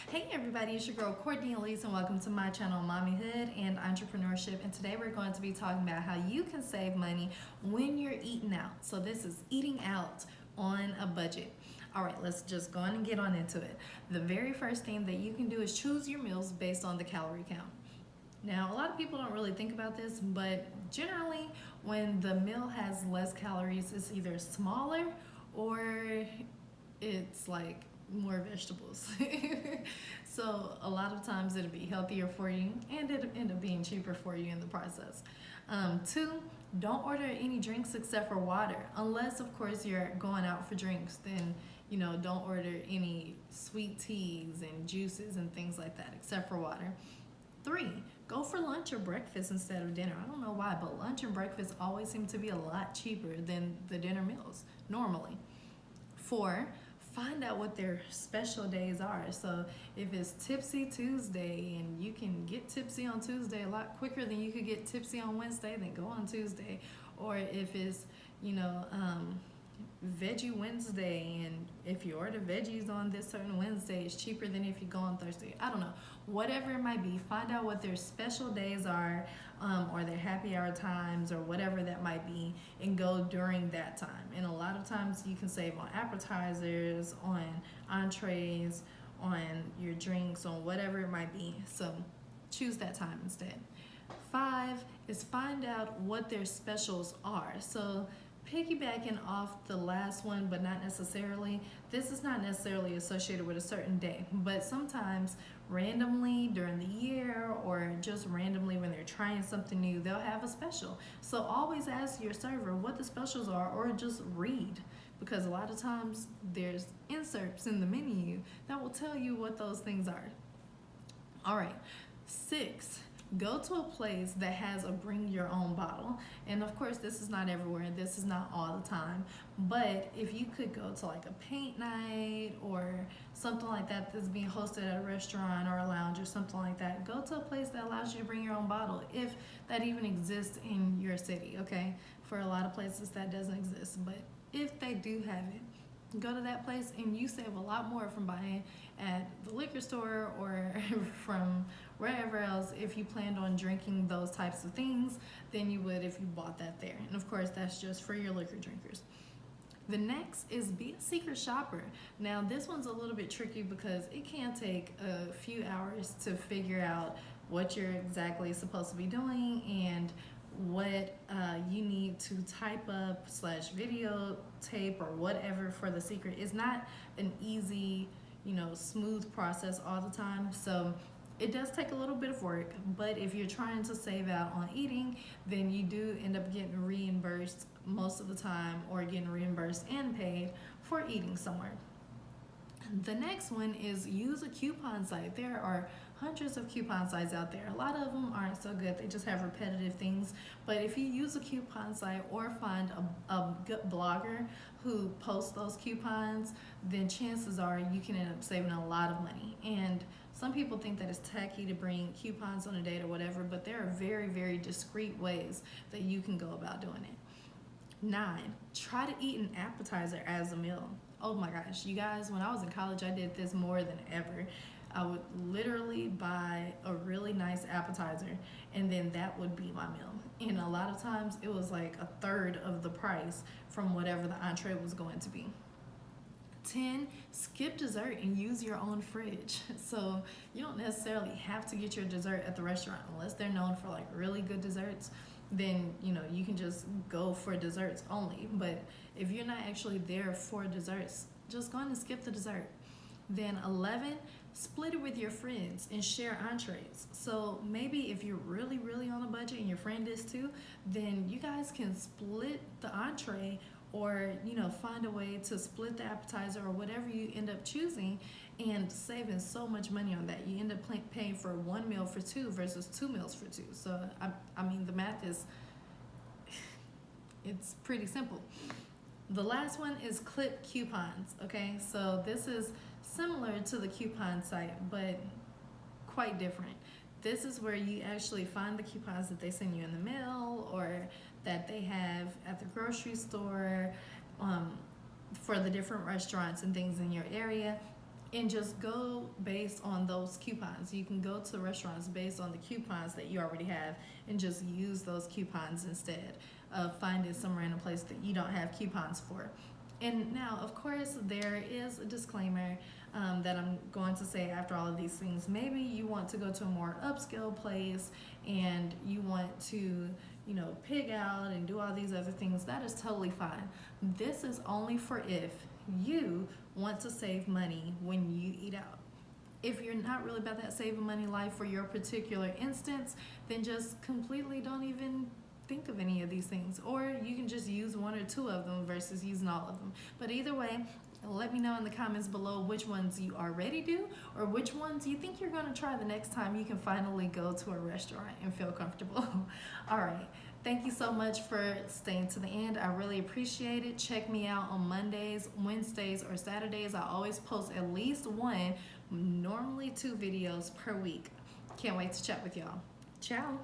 Hey everybody, it's your girl Cordnie Ellese and welcome to my channel Mommyhood and Entrepreneurship. And today we're going to be talking about how you can save money when you're eating out. So this is eating out on a budget. All right, let's just go on and get on into it. The very first thing that you can do is choose your meals based on the calorie count. Now, a lot of people don't really think about this, but generally when the meal has less calories, it's either smaller or it's like more vegetables. So a lot of times it'll be healthier for you and it'll end up being cheaper for you in the process. Two, don't order any drinks except for water, unless of course you're going out for drinks. Then don't order any sweet teas and juices and things like that except for water. Three, go for lunch or breakfast instead of dinner. I don't know why, but lunch and breakfast always seem to be a lot cheaper than the dinner meals normally. Four, find out what their special days are. So if it's Tipsy Tuesday and you can get tipsy on Tuesday a lot quicker than you could get tipsy on Wednesday, then go on Tuesday. Or if it's, Veggie Wednesday, and if you order veggies on this certain Wednesday, it's cheaper than if you go on Thursday. I don't know. Whatever it might be, find out what their special days are, or their happy hour times, or whatever that might be, and go during that time. And a lot of times you can save on appetizers, on entrees, on your drinks, on whatever it might be. So choose that time instead. Five is find out what their specials are. So piggybacking off the last one, but not necessarily, this is not necessarily associated with a certain day, but sometimes randomly during the year or just randomly when they're trying something new, they'll have a special. So always ask your server what the specials are, or just read, because a lot of times there's inserts in the menu that will tell you what those things are. All right, six, go to a place that has a bring your own bottle. And of course this is not everywhere, this is not all the time, but if you could go to like a paint night or something like that that's being hosted at a restaurant or a lounge or something like that, go to a place that allows you to bring your own bottle, if that even exists in your city. Okay, for a lot of places that doesn't exist, but if they do have it, go to that place and you save a lot more from buying at the liquor store or from wherever else if you planned on drinking those types of things than you would if you bought that there. And of course that's just for your liquor drinkers. The next is be a secret shopper. Now this one's a little bit tricky because it can take a few hours to figure out what you're exactly supposed to be doing and what you need to type up / videotape or whatever for the secret. Is not an easy, smooth process all the time. So it does take a little bit of work, but if you're trying to save out on eating, then you do end up getting reimbursed most of the time, or getting reimbursed and paid for eating somewhere. The next one is use a coupon site. There are hundreds of coupon sites out there. A lot of them aren't so good. They just have repetitive things. But if you use a coupon site or find a good blogger who posts those coupons, then chances are you can end up saving a lot of money. And some people think that it's tacky to bring coupons on a date or whatever, but there are very, very discreet ways that you can go about doing it. 9, try to eat an appetizer as a meal. Oh my gosh, you guys, when I was in college, I did this more than ever. I would literally buy a really nice appetizer and then that would be my meal. And a lot of times it was like a third of the price from whatever the entree was going to be. 10, skip dessert and use your own fridge. So you don't necessarily have to get your dessert at the restaurant unless they're known for like really good desserts. Then you can just go for desserts only. But if you're not actually there for desserts, just go on and skip the dessert. Then 11, split it with your friends and share entrees. So maybe if you're really, really on a budget and your friend is too, then you guys can split the entree, or find a way to split the appetizer or whatever you end up choosing, and saving so much money on that. You end up paying for one meal for two versus 2 meals for two. So I mean the math is it's pretty simple. The last one is clip coupons. Okay, so this is similar to the coupon site but quite different. This is where you actually find the coupons that they send you in the mail or that they have at the grocery store, for the different restaurants and things in your area, and just go based on those coupons. You can go to restaurants based on the coupons that you already have and just use those coupons instead of finding some random place that you don't have coupons for. And now, of course, there is a disclaimer that I'm going to say after all of these things. Maybe you want to go to a more upscale place and you want to, pig out and do all these other things. That is totally fine. This is only for if you want to save money when you eat out. If you're not really about that saving money life for your particular instance, then just completely don't even think of any of these things, or you can just use one or two of them versus using all of them. But either way, let me know in the comments below which ones you already do or which ones you think you're going to try the next time you can finally go to a restaurant and feel comfortable. All right, thank you so much for staying to the end. I really appreciate it. Check me out on Mondays, Wednesdays, or Saturdays. I always post at least one, normally 2 videos per week. Can't wait to chat with y'all. Ciao.